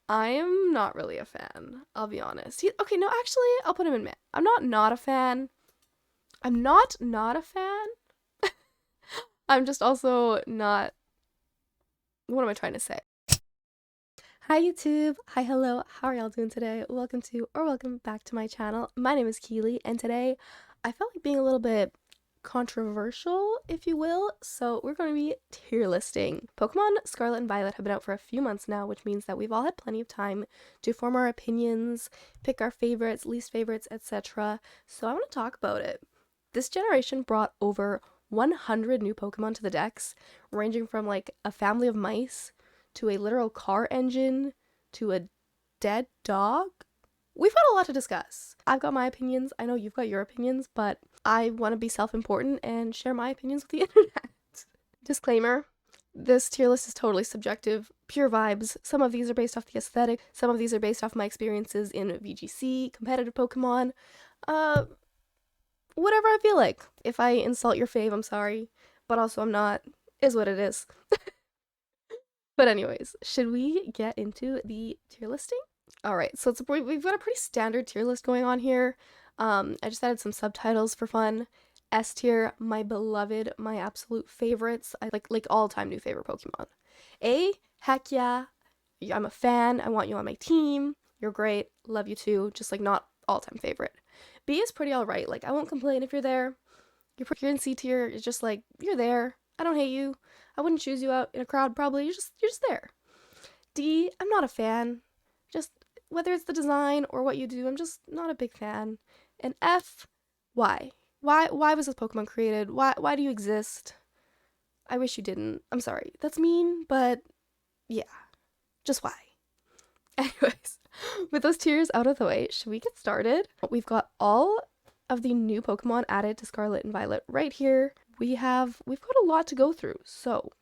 I am not really a fan, I'll be honest. Okay, no, actually, I'll put him in mid. I'm not a fan. I'm not a fan. I'm just also not. What am I trying to say? Hi YouTube. Hi, hello. How are y'all doing today? Welcome to or welcome back to my channel. My name is Keely, and today I felt like being a little bit controversial, if you will. So we're going to be tier listing. Pokemon Scarlet and Violet have been out for a few months now, which means that we've all had plenty of time to form our opinions, pick our favorites, least favorites, etc. So I want to talk about it. This generation brought over 100 new Pokemon to the decks, ranging from like a family of mice to a literal car engine to a dead dog. We've got a lot to discuss. I've got my opinions. I know you've got your opinions, but I want to be self-important and share my opinions with the internet. Disclaimer. This tier list is totally subjective, pure vibes. Some of these are based off the aesthetic, some of these are based off my experiences in VGC, competitive Pokemon, uh, whatever I feel like. If I insult your fave, I'm sorry, but also I'm not. Is what it is. But anyways, should we get into the tier listing? All right, so we've got a pretty standard tier list going on here. I just added some subtitles for fun. S tier, my beloved, my absolute favorites. I like all-time new favorite Pokemon. A, heck yeah, I'm a fan. I want you on my team. You're great. Love you too. Just like not all-time favorite. B is pretty all right. Like I won't complain if you're there. You're in C tier. It's just like you're there. I don't hate you. I wouldn't choose you out in a crowd probably. You're just there. D, I'm not a fan. Just whether it's the design or what you do, I'm just not a big fan. And F, why? Why was this Pokemon created? Why do you exist? I wish you didn't. I'm sorry. That's mean, but yeah, just why? Anyways, with those tiers out of the way, should we get started? We've got all of the new Pokemon added to Scarlet and Violet right here. We've got a lot to go through. So,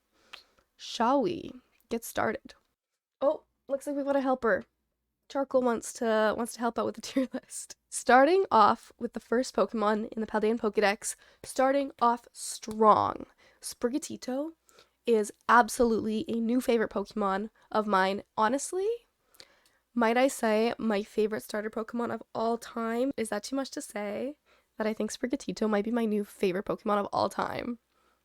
shall we get started? Oh, looks like we've got a helper. Charcoal wants to help out with the tier list. Starting off with the first Pokemon in the Paldean Pokedex, starting off strong. Sprigatito is absolutely a new favorite Pokemon of mine. Honestly, might I say my favorite starter Pokemon of all time? Is that too much to say? That I think Sprigatito might be my new favorite Pokemon of all time.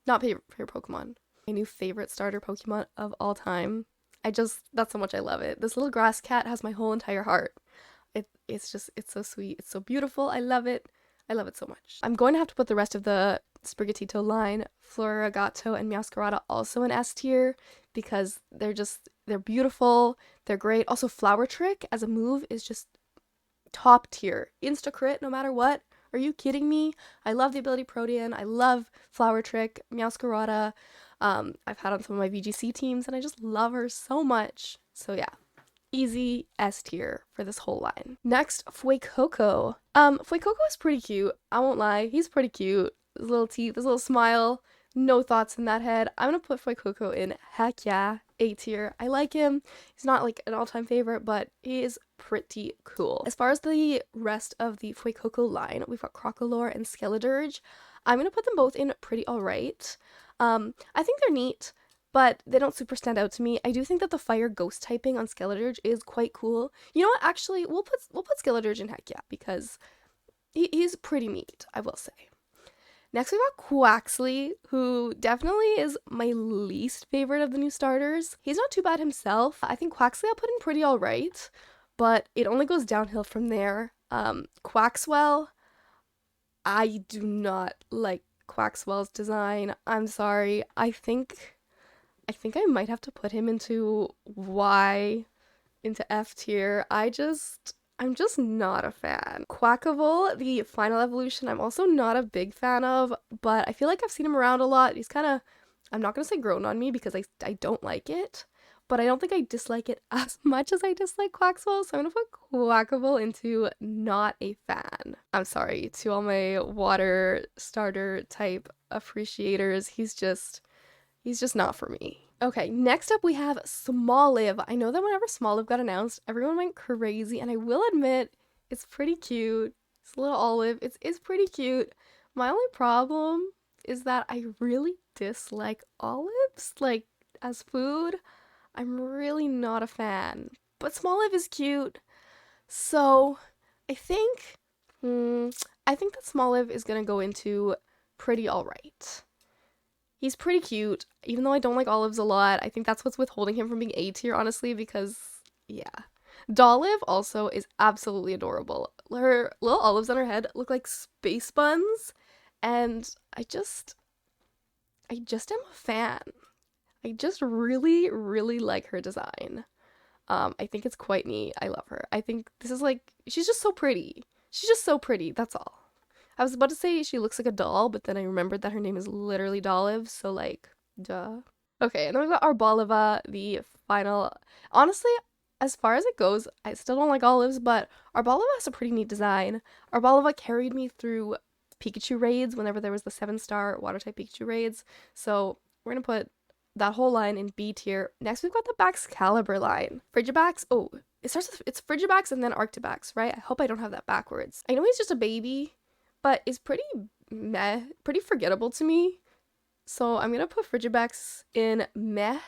Not favorite Pokemon. My new favorite starter Pokemon of all time. That's how much I love it. This little grass cat has my whole entire heart. It's so sweet. It's so beautiful. I love it. I love it so much. I'm going to have to put the rest of the Sprigatito line, Floragato and Meowscarada, also in S tier because they're beautiful. They're great. Also, Flower Trick as a move is just top tier. Insta crit no matter what. Are you kidding me? I love the ability Protean. I love Flower Trick, Meowscarada. I've had on some of my VGC teams and I just love her so much. So yeah, easy S tier for this whole line. Next, Fuecoco. Fuecoco is pretty cute. I won't lie, he's pretty cute. His little teeth, his little smile. No thoughts in that head. I'm gonna put Fuecoco in heck yeah, A tier. I like him. He's not like an all-time favorite, but he is pretty cool. As far as the rest of the Fuecoco line, we've got Crocolore and Skeledirge. I'm gonna put them both in pretty alright. I think they're neat, but they don't super stand out to me. I do think that the fire ghost typing on Skeledirge is quite cool. You know what? Actually, we'll put Skeledirge in heck yeah because he's pretty neat, I will say. Next, we got Quaxley, who definitely is my least favorite of the new starters. He's not too bad himself. I think Quaxley I'll put in pretty alright, but it only goes downhill from there. Quaxwell, I do not like Quaxwell's design. I'm sorry. I think I might have to put him into Y, into F tier. I'm just not a fan. Quackable, the final evolution, I'm also not a big fan of, but I feel like I've seen him around a lot. He's kind of, I'm not going to say grown on me because I don't like it, but I don't think I dislike it as much as I dislike Quaxwell, so I'm going to put Quackable into not a fan. I'm sorry to all my water starter type appreciators. He's just not for me. Okay, next up we have Smoliv. I know that whenever Smoliv got announced, everyone went crazy, and I will admit, it's pretty cute. It's a little olive. It's pretty cute. My only problem is that I really dislike olives, like, as food. I'm really not a fan. but Smoliv is cute. So I think, I think that Smoliv is gonna go into pretty alright. He's pretty cute, even though I don't like olives a lot. I think that's what's withholding him from being A tier, honestly, because, yeah. Dolive also is absolutely adorable. Her little olives on her head look like space buns, and I just am a fan. I just really, really like her design. I think it's quite neat. I love her. I think this is like, she's just so pretty. She's just so pretty, that's all. I was about to say she looks like a doll, but then I remembered that her name is literally Dolive, so like, duh. Okay, and then we've got Arboliva, the final. Honestly, as far as it goes, I still don't like olives, but Arboliva has a pretty neat design. Arboliva carried me through Pikachu raids whenever there was the 7-star water-type Pikachu raids, so we're gonna put that whole line in B tier. Next, we've got the Baxcalibur line. Frigibax, oh, it starts with, it's Frigibax and then Arctibax, right? I hope I don't have that backwards. I know he's just a baby, but is pretty meh, pretty forgettable to me. So I'm gonna put Frigibax in meh.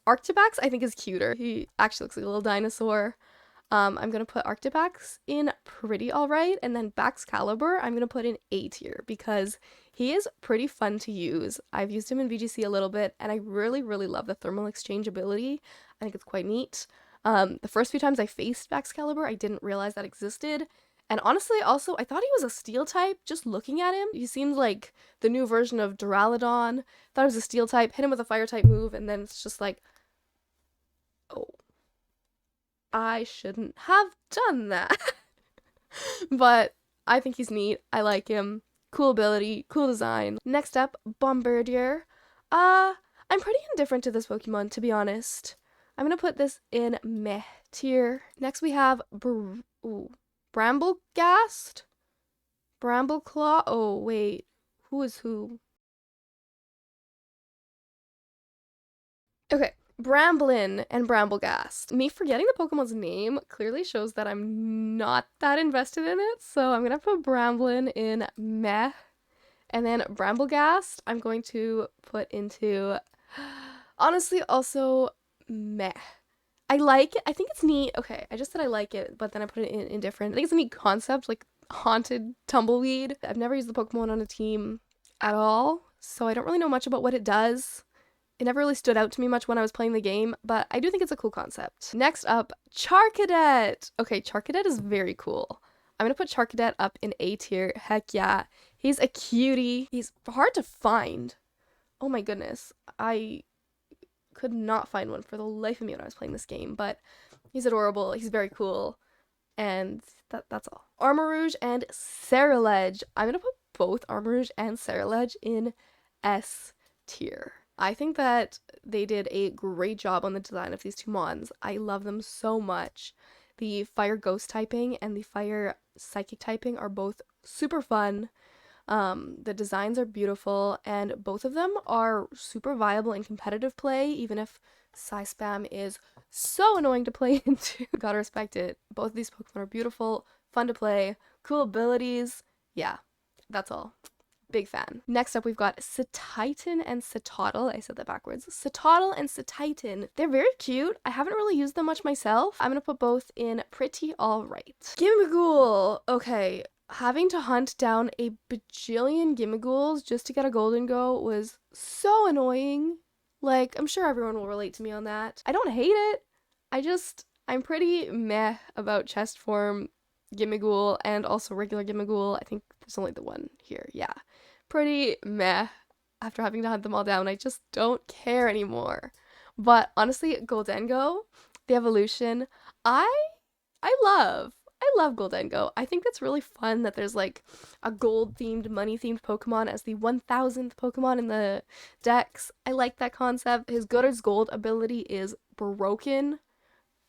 Arctibax I think is cuter. He actually looks like a little dinosaur. I'm gonna put Arctibax in pretty alright, and then Baxcalibur I'm gonna put in A tier because he is pretty fun to use. I've used him in VGC a little bit, and I really, really love the thermal exchange ability. I think it's quite neat. The first few times I faced Baxcalibur, I didn't realize that existed. And honestly, also, I thought he was a steel type just looking at him. He seems like the new version of Duraludon. Thought he was a steel type, hit him with a fire type move, and then it's just like, oh, I shouldn't have done that. But I think he's neat. I like him. Cool ability, cool design. Next up, Bombardier. I'm pretty indifferent to this Pokemon, to be honest. I'm gonna put this in meh tier. Next we have Bramblegast? Brambleclaw? Oh, wait. Who is who? Okay, Bramblin and Bramblegast. Me forgetting the Pokemon's name clearly shows that I'm not that invested in it, so I'm gonna put Bramblin in meh. And then Bramblegast, I'm going to put into, honestly, also meh. I like it. I think it's neat. Okay, I just said I like it, but then I put it in indifferent. I think it's a neat concept, like haunted tumbleweed. I've never used the Pokemon on a team at all, so I don't really know much about what it does. It never really stood out to me much when I was playing the game, but I do think it's a cool concept. Next up, Charcadet. Okay, Charcadet is very cool. I'm gonna put Charcadet up in A tier. Heck yeah. He's a cutie. He's hard to find. Oh my goodness. I could not find one for the life of me when I was playing this game, but he's adorable. He's very cool. And that's all. Armarouge and Ceruledge. I'm gonna put both Armarouge and Ceruledge in S tier. I think that they did a great job on the design of these two mons. I love them so much. The fire ghost typing and the fire psychic typing are both super fun. The designs are beautiful, and both of them are super viable in competitive play, even if Psy-Spam is so annoying to play into. Gotta respect it. Both of these Pokemon are beautiful, fun to play, cool abilities. Yeah, that's all. Big fan. Next up, we've got Cetitan and Cetotl. I said that backwards. Cetotl and Cetitan. They're very cute. I haven't really used them much myself. I'm gonna put both in pretty alright. Gimmighoul. Okay, having to hunt down a bajillion Gimmighouls just to get a Golden Go was so annoying. Like, I'm sure everyone will relate to me on that. I don't hate it. I'm pretty meh about chest form Gimmighoul and also regular Gimmighoul. I think there's only the one here. Yeah. Pretty meh after having to hunt them all down. I just don't care anymore. But honestly, Goldengo, the evolution, I love. I love Goldengo. I think that's really fun that there's like a gold themed, money themed Pokemon as the 1000th Pokemon in the decks. I like that concept. His Good as Gold ability is broken,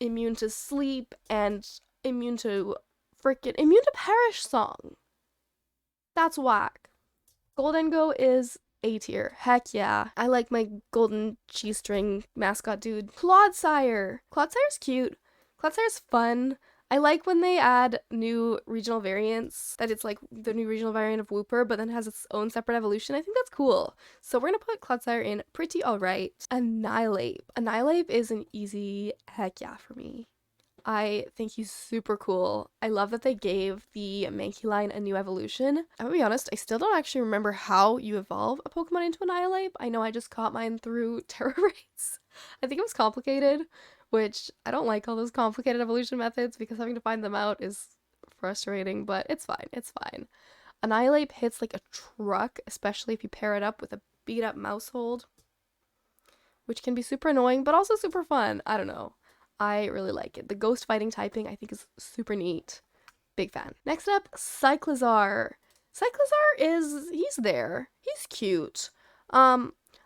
immune to sleep, and immune to Perish Song. That's whack. Goldengo is A tier. Heck yeah. I like my golden G-string mascot dude. Clodsire. Clodsire's cute. Clodsire's fun. I like when they add new regional variants, that it's like the new regional variant of Wooper, but then has its own separate evolution. I think that's cool. So we're gonna put Clodsire in pretty alright. Annihilate. Annihilate is an easy heck yeah for me. I think he's super cool. I love that they gave the Mankey line a new evolution. I'm gonna be honest, I still don't actually remember how you evolve a Pokemon into Annihilate. I know I just caught mine through Terra Rates. I think it was complicated, which I don't like all those complicated evolution methods because having to find them out is frustrating, but it's fine, it's fine. Annihilate hits like a truck, especially if you pair it up with a beat up Mousehold, which can be super annoying, but also super fun. I don't know. I really like it. The ghost fighting typing I think is super neat. Big fan. Next up, Cyclizar. He's there. He's cute.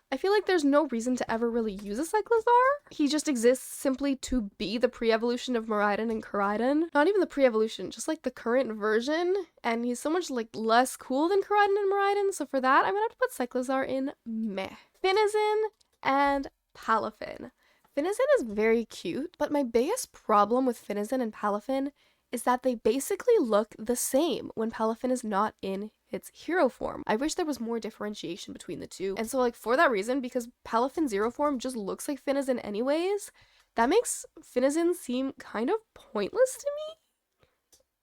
I feel like there's no reason to ever really use a Cyclizar. He just exists simply to be the pre-evolution of Miraidon and Koraidon. Not even the pre-evolution, just like the current version. And he's so much like less cool than Koraidon and Miraidon. So for that, I'm gonna have to put Cyclizar in meh. Finizen and Palafin. Finizen is very cute, but my biggest problem with Finizen and Palafin is that they basically look the same when Palafin is not in its hero form. I wish there was more differentiation between the two. And so like for that reason, because Palafin zero form just looks like Finizen anyways, that makes Finizen seem kind of pointless to me.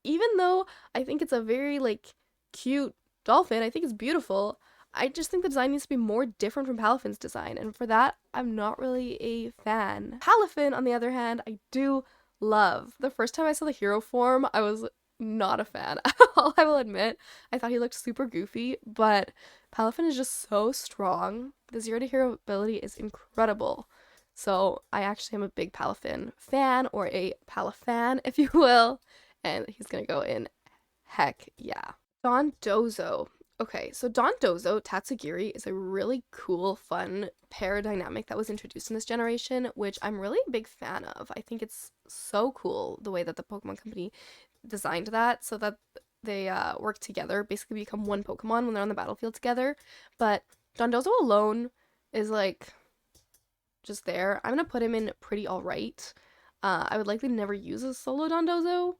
Even though I think it's a very like cute dolphin, I think it's beautiful, I just think the design needs to be more different from Palafin's design, and for that, I'm not really a fan. Palafin, on the other hand, I do love. The first time I saw the hero form, I was not a fan at all, I will admit. I thought he looked super goofy, but Palafin is just so strong. The 0 to hero ability is incredible. So I actually am a big Palafin fan, or a Palafan, if you will, and he's gonna go in heck yeah. Dondozo. Okay, so Dondozo Tatsugiri is a really cool, fun pair dynamic that was introduced in this generation, which I'm really a big fan of. I think it's so cool the way that the Pokemon Company designed that so that they work together, basically become one Pokemon when they're on the battlefield together. But Dondozo alone is like just there. I'm gonna put him in pretty alright. I would likely never use a solo Dondozo,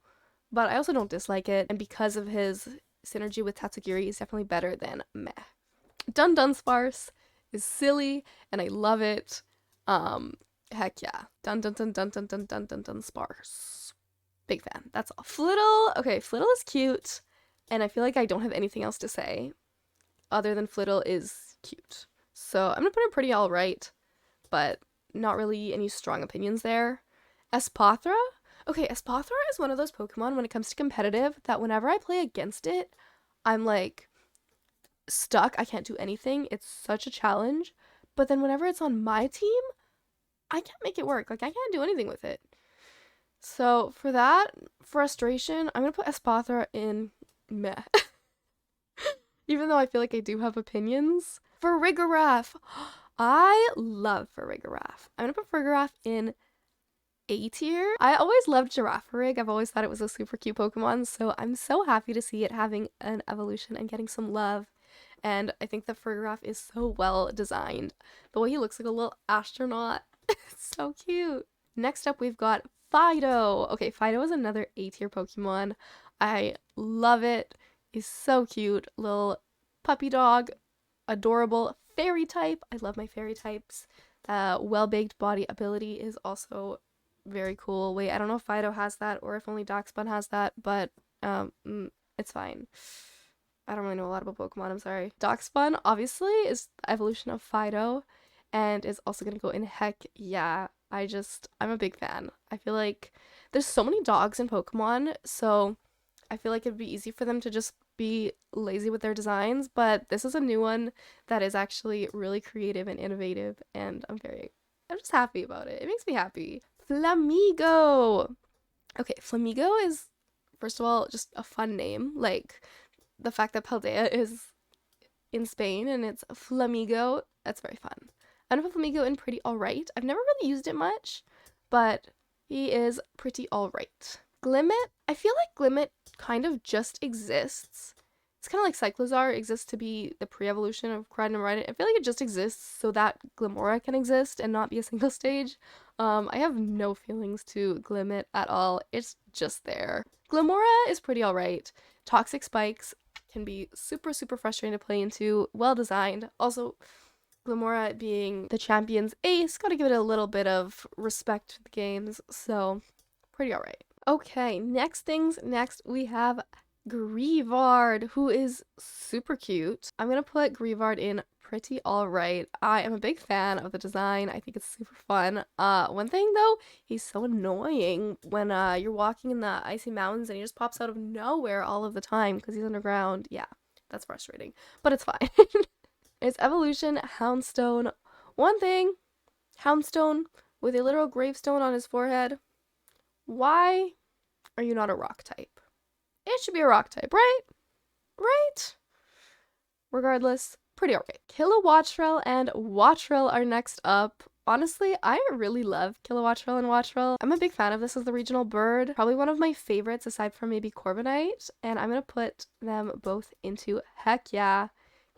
but I also don't dislike it, and because of his synergy with Tatsugiri is definitely better than meh. Dunsparce is silly and I love it. Heck yeah. Dunsparce. Big fan. That's all. Flittle. Okay, Flittle is cute and I feel like I don't have anything else to say other than Flittle is cute. So I'm gonna put it pretty alright, but not really any strong opinions there. Espathra. Okay, Espathra is one of those Pokemon when it comes to competitive that whenever I play against it, I'm like stuck. I can't do anything. It's such a challenge. But then whenever it's on my team, I can't make it work. Like I can't do anything with it. So for that frustration, I'm going to put Espathra in meh. Even though I feel like I do have opinions. Farigiraf. I love Farigiraf. I'm going to put Farigiraf in A tier. I always loved Girafarig. I've always thought it was a super cute Pokemon, so I'm so happy to see it having an evolution and getting some love. And I think the Farigiraf is so well designed. The way he looks like a little astronaut. It's so cute. Next up, we've got Fido. Okay, Fido is another A tier Pokemon. I love it. He's so cute. Little puppy dog. Adorable. Fairy type. I love my fairy types. Well-baked body ability is also very cool. Wait, I don't know if Fido has that or if only Darkspun has that, but it's fine. I don't really know a lot about Pokemon, I'm sorry. Darkspun obviously is the evolution of Fido and is also gonna go in heck yeah. I'm a big fan. I feel like there's so many dogs in Pokemon, so I feel like it'd be easy for them to just be lazy with their designs, but this is a new one that is actually really creative and innovative, and I'm just happy about it. It makes me happy. Flamigo! Okay, Flamigo is, first of all, just a fun name. Like, the fact that Paldea is in Spain and it's Flamigo, that's very fun. I'm gonna put Flamigo in pretty alright. I've never really used it much, but he is pretty alright. Glimmet, I feel like Glimmet kind of just exists It's kind of like Cyclozar exists to be the pre-evolution of Koraidon and Miraidon. I feel like it just exists so that Glimmora can exist and not be a single stage. I have no feelings to Glimmet at all. It's just there. Glimmora is pretty alright. Toxic Spikes can be super, super frustrating to play into. Well designed. Also, Glimmora being the champion's ace, gotta give it a little bit of respect to the games, so pretty alright. Okay, next we have Greavard, who is super cute. I'm gonna put Greavard in pretty alright. I am a big fan of the design. I think it's super fun. One thing though, he's so annoying when you're walking in the icy mountains and he just pops out of nowhere all of the time because he's underground. Yeah, that's frustrating, but it's fine. It's evolution Houndstone. One thing, Houndstone with a literal gravestone on his forehead. Why are you not a rock type? It should be a rock type, right? Right? Regardless, pretty alright. Kilowattrel and Wattrel are next up. Honestly, I really love Kilowattrel and Wattrel. I'm a big fan of this as the regional bird. Probably one of my favorites aside from maybe Corbinite. And I'm going to put them both into heck yeah.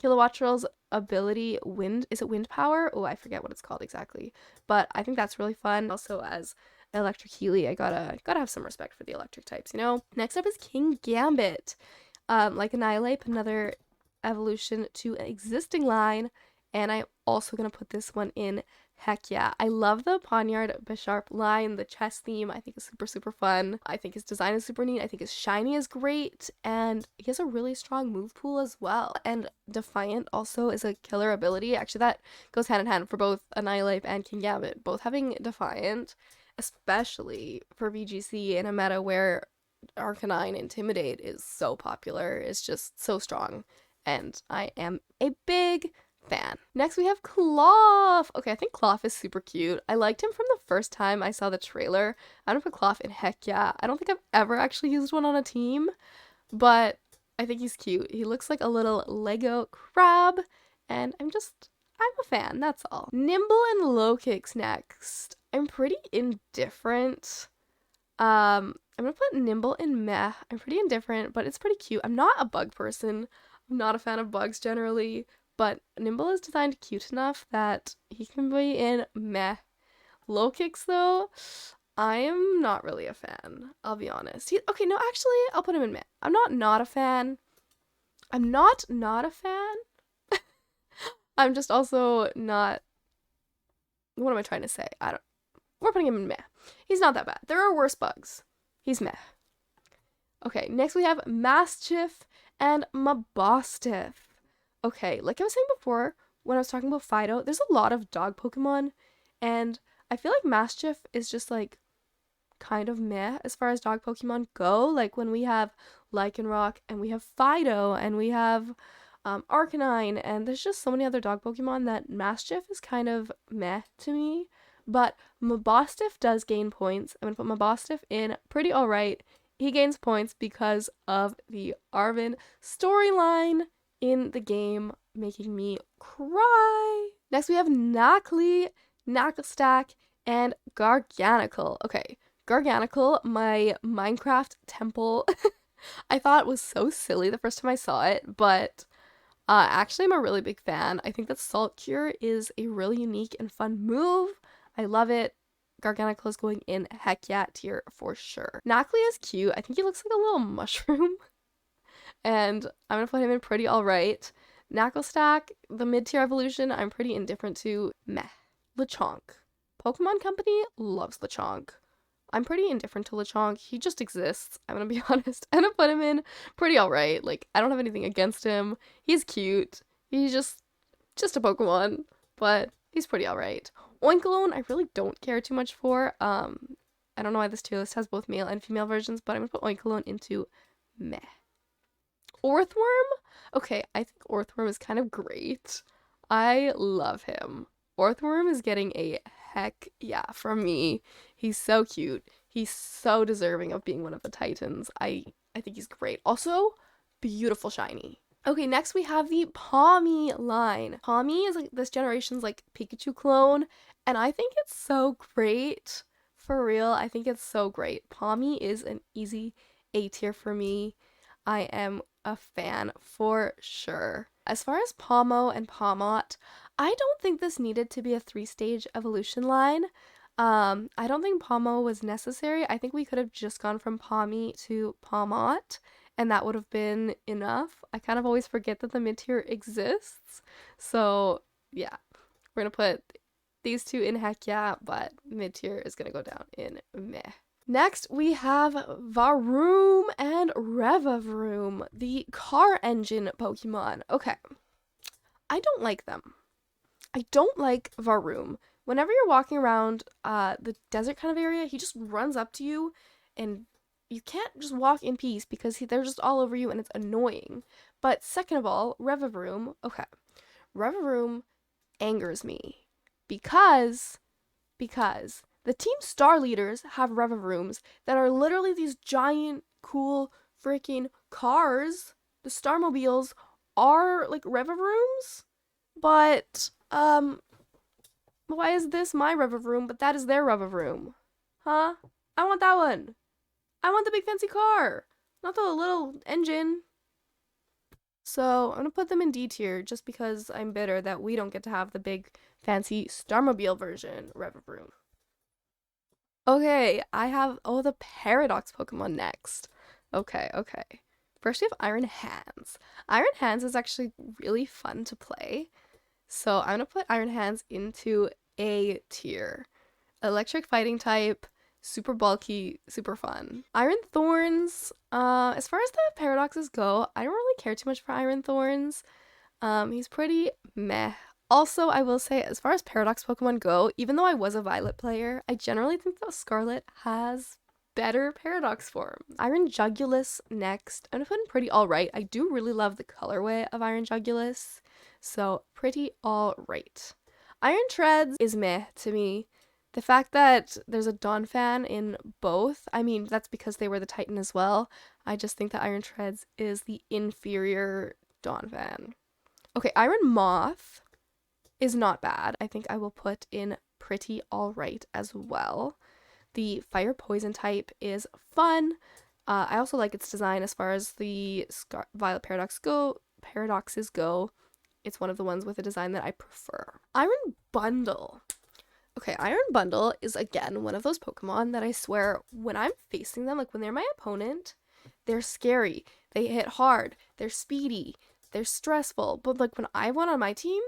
Kilowattrel's ability, is it wind power? Oh, I forget what it's called exactly. But I think that's really fun. Also, as electric Keely, I gotta have some respect for the electric types, you know? Next up is King Gambit. Like Annihilate, another evolution to an existing line, and I'm also gonna put this one in heck yeah. I love the Poniard Bisharp line. The chess theme I think is super, super fun. I think his design is super neat. I think his shiny is great, and he has a really strong move pool as well. And Defiant also is a killer ability. Actually, that goes hand in hand for both Annihilate and King Gambit. Both having Defiant, especially for VGC in a meta where Arcanine Intimidate is so popular, is just so strong, and I am a big fan. Next we have Cloth. Okay, I think Cloth is super cute. I liked him from the first time I saw the trailer. I'm gonna put Cloth in heck yeah. I don't think I've ever actually used one on a team, but I think he's cute. He looks like a little Lego crab, and I'm a fan, that's all. Nimble and Low Kicks next. I'm pretty indifferent. I'm gonna put Nimble in meh. I'm pretty indifferent, but it's pretty cute. I'm not a bug person. I'm not a fan of bugs generally, but Nimble is designed cute enough that he can be in meh. Low Kicks though, I am not really a fan. I'll be honest. Okay, no, actually, I'll put him in meh. I'm not a fan. I'm not a fan. I'm just also not. What am I trying to say? We're putting him in meh. He's not that bad. There are worse bugs. He's meh. Okay, next we have Mastiff and Mabostiff. Okay, like I was saying before, when I was talking about Fido, there's a lot of dog Pokemon, and I feel like Mastiff is just like kind of meh as far as dog Pokemon go. Like when we have Lycanroc and we have Fido and we have Arcanine, and there's just so many other dog Pokemon that Mastiff is kind of meh to me. But Mabostiff does gain points. I'm gonna put Mabostiff in pretty alright. He gains points because of the Arven storyline in the game, making me cry. Next we have Knackley, Knacklestack, and Garganicle. Okay, Garganicle, my Minecraft temple, I thought was so silly the first time I saw it, but actually I'm a really big fan. I think that Salt Cure is a really unique and fun move. I love it. Garganicle is going in heck yeah tier for sure. Knackley is cute. I think he looks like a little mushroom. And I'm gonna put him in pretty alright. Knacklestack, the mid-tier evolution, I'm pretty indifferent to. Meh. Lechonk. Pokemon Company loves Lechonk. I'm pretty indifferent to Lechonk. He just exists. I'm gonna be honest. I'm gonna put him in pretty alright. Like, I don't have anything against him. He's cute. He's just a Pokemon. But he's pretty alright. Oinkologne, I really don't care too much for. I don't know why this tier list has both male and female versions, but I'm gonna put Oinkologne into meh. Orthworm? Okay, I think Orthworm is kind of great. I love him. Orthworm is getting a heck yeah from me. He's so cute. He's so deserving of being one of the Titans. I think he's great. Also, beautiful shiny. Okay, next we have the Pawmi line. Pawmi is like this generation's like Pikachu clone, and I think it's so great. For real, I think it's so great. Pawmi is an easy A tier for me. I am a fan for sure. As far as Pomo and Pomot, I don't think this needed to be a 3-stage evolution line. I don't think Pomo was necessary. I think we could have just gone from Pommy to Pomot, and that would have been enough. I kind of always forget that the mid-tier exists. So, yeah, we're gonna put these two in heck yeah, but mid-tier is gonna go down in meh. Next, we have Varoom and Revavroom, the car engine Pokemon. Okay, I don't like them. I don't like Varoom. Whenever you're walking around the desert kind of area, he just runs up to you and you can't just walk in peace because they're just all over you and it's annoying. But second of all, Revavroom, okay. Revavroom angers me because the Team Star leaders have Revavrooms that are literally these giant, cool, freaking cars. The Starmobiles are like Revavrooms, but why is this my Revavroom, but that is their Revavroom? Huh? I want that one. I want the big fancy car, not the little engine. So I'm gonna put them in D tier just because I'm bitter that we don't get to have the big fancy Starmobile version Revavroom. Okay, I have, the Paradox Pokemon next. Okay. First we have Iron Hands. Iron Hands is actually really fun to play. So I'm gonna put Iron Hands into A tier. Electric fighting type, super bulky, super fun. Iron Thorns, as far as the paradoxes go, I don't really care too much for Iron Thorns. He's pretty meh. Also, I will say, as far as Paradox Pokemon go, even though I was a Violet player, I generally think that Scarlet has better Paradox forms. Iron Jugulus next. I'm gonna put in pretty alright. I do really love the colorway of Iron Jugulus, so pretty alright. Iron Treads is meh to me. The fact that there's a Donphan in both, I mean, that's because they were the Titan as well. I just think that Iron Treads is the inferior Donphan. Okay, Iron Moth is not bad. I think I will put in pretty alright as well. The fire poison type is fun. I also like its design as far as the Violet paradoxes go. It's one of the ones with a design that I prefer. Iron Bundle. Okay, Iron Bundle is again one of those Pokemon that I swear when I'm facing them, like when they're my opponent, they're scary. They hit hard. They're speedy. They're stressful. But like when I won on my team,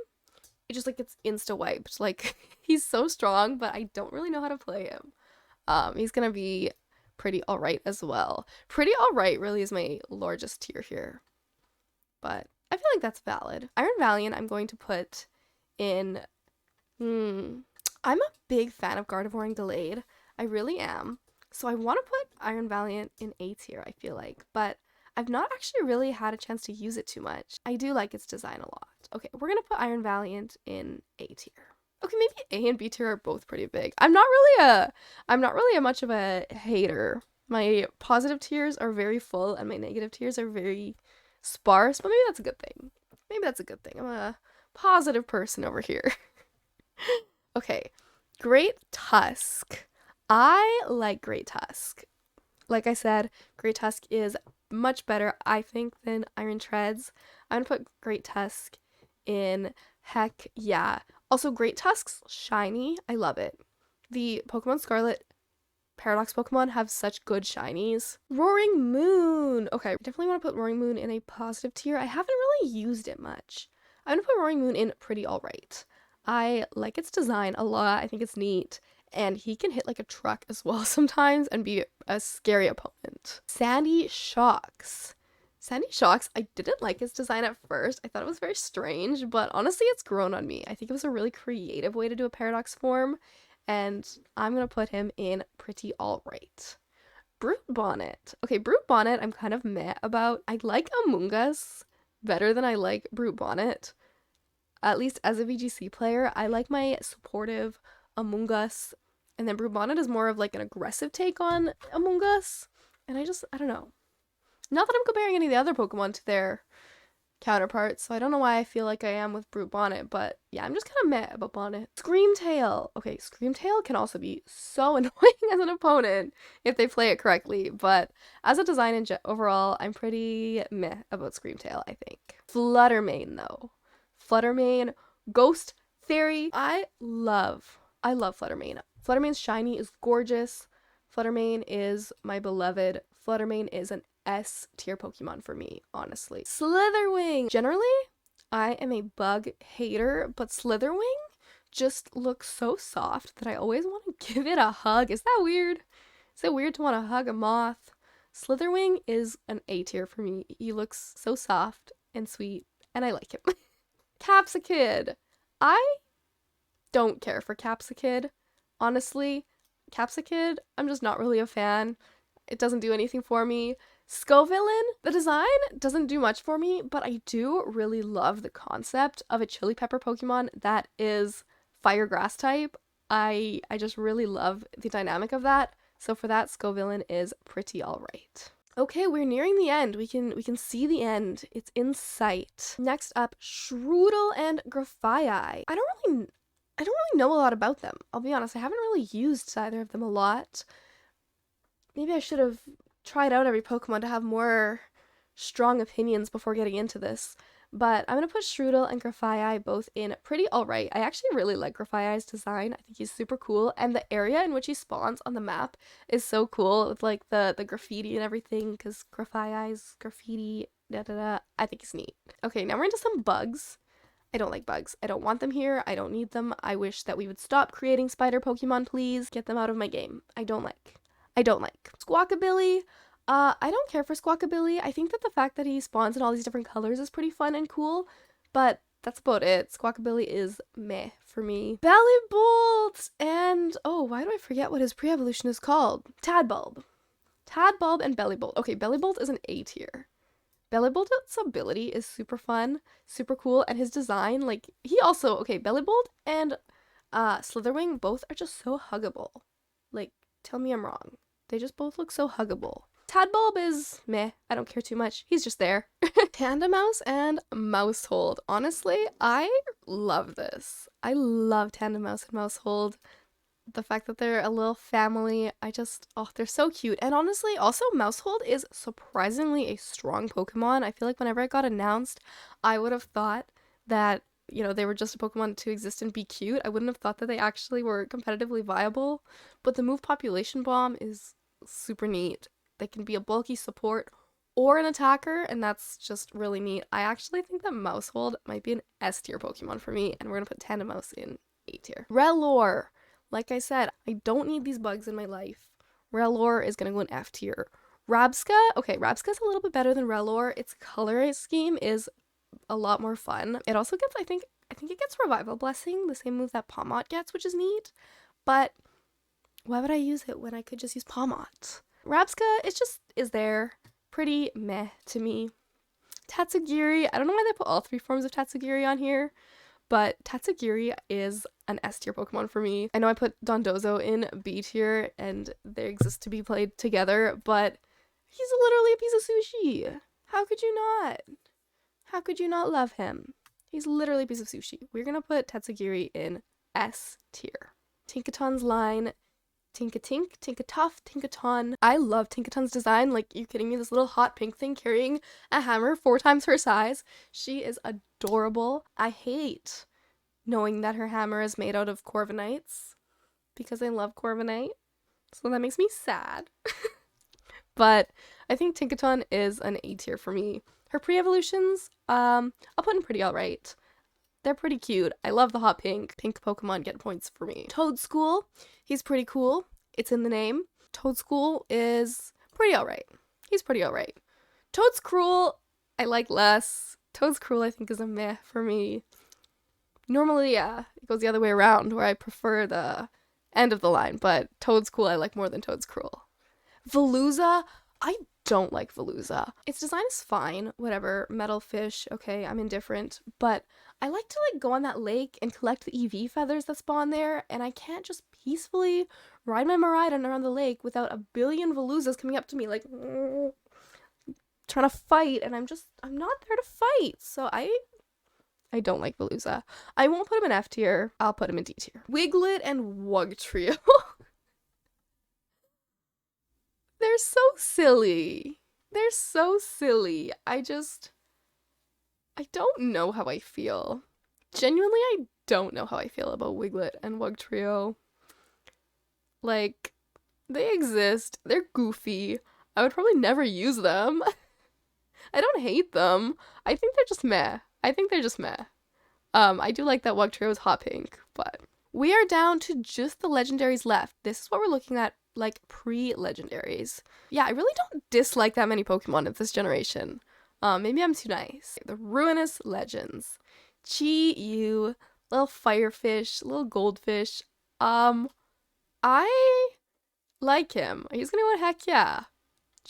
it just like gets insta wiped. Like he's so strong, but I don't really know how to play him. He's gonna be pretty alright as well. Pretty alright really is my largest tier here, but I feel like that's valid. Iron Valiant I'm going to put in, I'm a big fan of Gardevoring Delayed. I really am. So I want to put Iron Valiant in A tier, I feel like, but I've not actually really had a chance to use it too much. I do like its design a lot. Okay, we're gonna put Iron Valiant in A tier. Okay, maybe A and B tier are both pretty big. I'm not really a much of a hater. My positive tiers are very full and my negative tiers are very sparse, but maybe that's a good thing. Maybe that's a good thing. I'm a positive person over here. Okay, Great Tusk. I like Great Tusk. Like I said, Great Tusk is much better, I think, than Iron Treads. I'm gonna put Great Tusk in heck yeah. Also, Great Tusk's shiny. I love it. The Pokemon Scarlet Paradox Pokemon have such good shinies. Roaring Moon. Okay, definitely want to put Roaring Moon in a positive tier. I haven't really used it much. I'm gonna put Roaring Moon in pretty alright. I like its design a lot. I think it's neat. And he can hit like a truck as well sometimes and be a scary opponent. Sandy Shocks. Sandy Shocks, I didn't like its design at first. I thought it was very strange, but honestly, it's grown on me. I think it was a really creative way to do a paradox form, and I'm gonna put him in pretty alright. Brute Bonnet. Okay, Brute Bonnet, I'm kind of meh about. I like Amoonguss better than I like Brute Bonnet. At least as a VGC player, I like my supportive Amoonguss, and then Brute Bonnet is more of like an aggressive take on Amoonguss, and I don't know. Not that I'm comparing any of the other Pokemon to their counterparts, so I don't know why I feel like I am with Brute Bonnet, but yeah, I'm just kind of meh about Bonnet. Screamtail. Okay, Screamtail can also be so annoying as an opponent if they play it correctly, but as a design overall, I'm pretty meh about Screamtail, I think. Fluttermane, though. Fluttermane, Ghost Fairy. I love Fluttermane. Fluttermane's shiny is gorgeous. Fluttermane is my beloved. Fluttermane is an S tier Pokemon for me, honestly. Slitherwing! Generally, I am a bug hater, but Slitherwing just looks so soft that I always want to give it a hug. Is that weird? Is it weird to want to hug a moth? Slitherwing is an A tier for me. He looks so soft and sweet, and I like him. Capsakid. I don't care for Capsakid. Honestly, Capsakid, I'm just not really a fan. It doesn't do anything for me. Scovillain, the design doesn't do much for me, but I do really love the concept of a chili pepper Pokemon that is fire grass type. I just really love the dynamic of that. So for that, Scovillain is pretty alright. Okay, we're nearing the end. We can see the end. It's in sight. Next up, Shroodle and Grafaiai. I don't really know a lot about them. I'll be honest, I haven't really used either of them a lot. Maybe I should have tried out every Pokemon to have more strong opinions before getting into this. But I'm going to put Shroodle and Grafaiai both in pretty alright. I actually really like Grafaiai's design. I think he's super cool. And the area in which he spawns on the map is so cool with like the graffiti and everything, because Grafaiai's graffiti, I think it's neat. Okay, now we're into some bugs. I don't like bugs. I don't want them here. I don't need them. I wish that we would stop creating spider Pokemon, please. Get them out of my game. I don't like. Squawkabilly. I don't care for Squawkabilly. I think that the fact that he spawns in all these different colors is pretty fun and cool, but that's about it. Squawkabilly is meh for me. Bellibolt and, oh, why do I forget what his pre-evolution is called? Tadbulb. Tadbulb and Bellibolt. Okay, Bellibolt is an A tier. Bellibolt's ability is super fun, super cool, and his design, like, he also, okay, Bellibolt and Slitherwing both are just so huggable. Like, tell me I'm wrong. They just both look so huggable. Tadbulb is meh. I don't care too much. He's just there. Tandemaus and Mousehold. Honestly, I love this. I love Tandemaus and Mousehold. The fact that they're a little family, they're so cute. And honestly, also Mousehold is surprisingly a strong Pokemon. I feel like whenever it got announced, I would have thought that, you know, they were just a Pokemon to exist and be cute. I wouldn't have thought that they actually were competitively viable. But the move Population Bomb is super neat. They can be a bulky support or an attacker, and that's just really neat. I actually think that Mousehold might be an S tier Pokemon for me, and we're gonna put Tandemaus in A tier. Rellor. Like I said, I don't need these bugs in my life. Rellor is gonna go in F tier. Rabska, okay, Rabska's a little bit better than Rellor. Its color scheme is a lot more fun. It also gets, I think it gets Revival Blessing, the same move that Pawmot gets, which is neat. But why would I use it when I could just use Pawmot? Rabska, it just is there. Pretty meh to me. Tatsugiri, I don't know why they put all three forms of Tatsugiri on here, but Tatsugiri is an S tier Pokemon for me. I know I put Dondozo in B tier and they exist to be played together, but he's literally a piece of sushi. How could you not? How could you not love him? He's literally a piece of sushi. We're gonna put Tatsugiri in S tier. Tinkaton's line. Tinkatink, Tinkatuff, Tinkaton. I love Tinkaton's design. Like, you kidding me? This little hot pink thing carrying a hammer 4 times her size. She is adorable. I hate knowing that her hammer is made out of Corviknights because I love Corviknight. So that makes me sad. But I think Tinkaton is an A tier for me. Her pre-evolutions, I'll put in pretty alright. They're pretty cute. I love the hot pink. Pink Pokemon get points for me. Toadscool, he's pretty cool. It's in the name. Toadscool is pretty alright. He's pretty alright. Toadscruel, I like less. Toadscruel, I think, is a meh for me. Normally, yeah, it goes the other way around, where I prefer the end of the line, but Toadscool I like more than Toadscruel. Veluza, I don't like Veluza. Its design is fine, whatever, metal fish, okay, I'm indifferent, but I like to go on that lake and collect the EV feathers that spawn there, and I can't just peacefully ride my Miraidon around the lake without a billion Veluzas coming up to me like, trying to fight, and I'm not there to fight. So I don't like Veluza. I won't put him in F tier. I'll put him in D tier. Wiglet and Wugtrio. They're so silly. They're so silly. I don't know how I feel. Genuinely, I don't know how I feel about Wiglet and Wugtrio. Like, they exist. They're goofy. I would probably never use them. I don't hate them. I think they're just meh. I do like that Wugtrio is hot pink, but we are down to just the legendaries left. This is what we're looking at, like, pre-legendaries. Yeah, I really don't dislike that many Pokemon of this generation. Maybe I'm too nice. The Ruinous Legends. Chi-Yu, little firefish, little goldfish. I like him. He's gonna go heck yeah.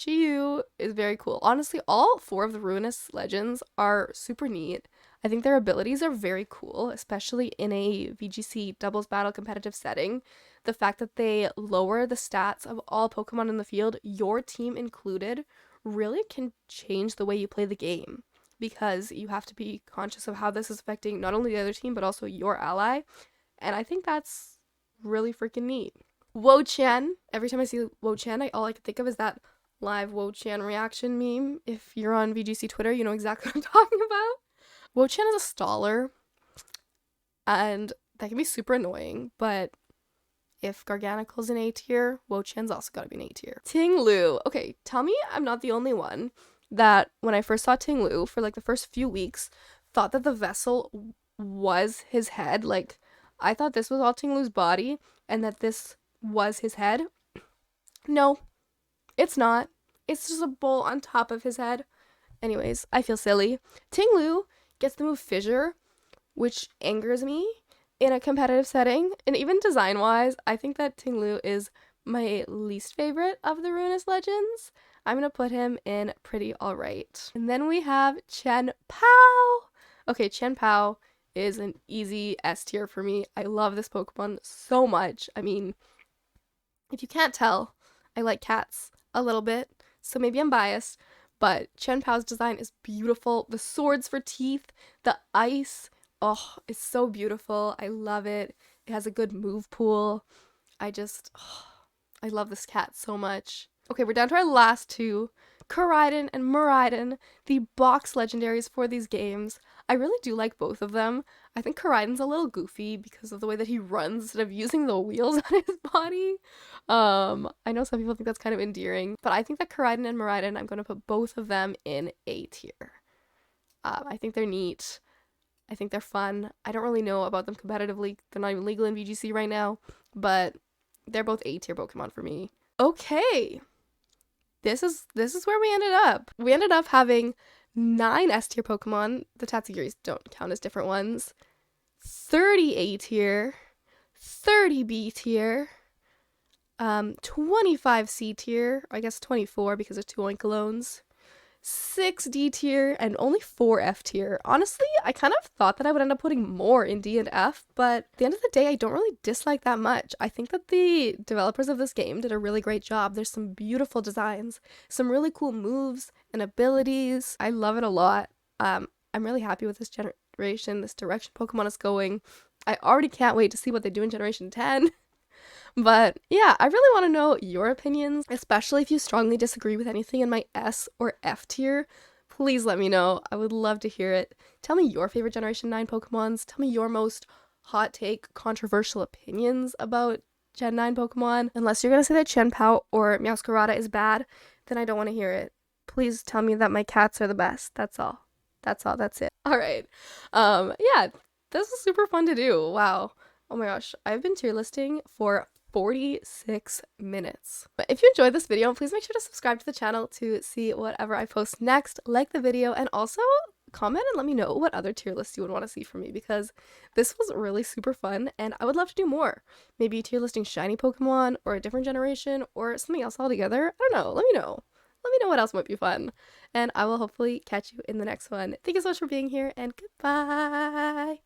Chi-Yu is very cool. Honestly, all 4 of the Ruinous Legends are super neat. I think their abilities are very cool, especially in a VGC doubles battle competitive setting. The fact that they lower the stats of all Pokemon in the field, your team included, really can change the way you play the game, because you have to be conscious of how this is affecting not only the other team, but also your ally. And I think that's really freaking neat. Wo-Chan. Every time I see Wo-Chan, all I can think of is that live Wo-Chan reaction meme. If you're on VGC Twitter, you know exactly what I'm talking about. Wo-Chan is a staller, and that can be super annoying, but if Garganicle's an A tier, Wo-Chan's also gotta be an A tier. Ting-Lu. Okay, tell me I'm not the only one that, when I first saw Ting-Lu, for like the first few weeks, thought that the vessel was his head. Like, I thought this was all Ting-Lu's body, and that this was his head. No, it's not. It's just a bowl on top of his head. Anyways, I feel silly. Ting-Lu gets the move Fissure, which angers me in a competitive setting. And even design-wise, I think that Ting-Lu is my least favorite of the Ruinous Legends. I'm gonna put him in pretty alright. And then we have Chen-Pao. Okay, Chen-Pao is an easy S tier for me. I love this Pokemon so much. I mean, if you can't tell, I like cats a little bit, so maybe I'm biased, but Chen-Pao's design is beautiful. The swords for teeth, the ice, oh, it's so beautiful. I love it. It has a good move pool. I love this cat so much. Okay, we're down to our last 2, Koraidon and Miraidon, the box legendaries for these games. I really do like both of them. I think Koraidon's a little goofy because of the way that he runs instead of using the wheels on his body. I know some people think that's kind of endearing, but I think that Koraidon and Miraidon, I'm going to put both of them in A tier. I think they're neat. I think they're fun. I don't really know about them competitively. They're not even legal in VGC right now, but they're both A tier Pokemon for me. Okay. This is where we ended up. We ended up having 9 S tier Pokemon. The Tatsugiris don't count as different ones. 30 A tier, 30 B tier, 25 C tier, I guess 24 because of 2 Oinkolones, 6 D tier, and only 4 F tier. Honestly, I kind of thought that I would end up putting more in D and F, but at the end of the day, I don't really dislike that much. I think that the developers of this game did a really great job. There's some beautiful designs, some really cool moves and abilities. I love it a lot. I'm really happy with this generation, this direction Pokemon is going. I already can't wait to see what they do in Generation 10. But yeah, I really want to know your opinions, especially if you strongly disagree with anything in my S or F tier. Please let me know. I would love to hear it. Tell me your favorite Generation 9 Pokemons. Tell me your most hot take, controversial opinions about Gen 9 Pokemon. Unless you're going to say that Chen-Pao or Meowscarada is bad, then I don't want to hear it. Please tell me that my cats are the best. That's all. That's it. All right. Yeah, this was super fun to do. Wow. Oh my gosh. I've been tier listing for 46 minutes. But if you enjoyed this video, please make sure to subscribe to the channel to see whatever I post next. Like the video, and also comment and let me know what other tier lists you would want to see from me, because this was really super fun and I would love to do more. Maybe tier listing shiny Pokemon or a different generation or something else altogether. I don't know. Let me know. Let me know what else might be fun. And I will hopefully catch you in the next one. Thank you so much for being here, and goodbye.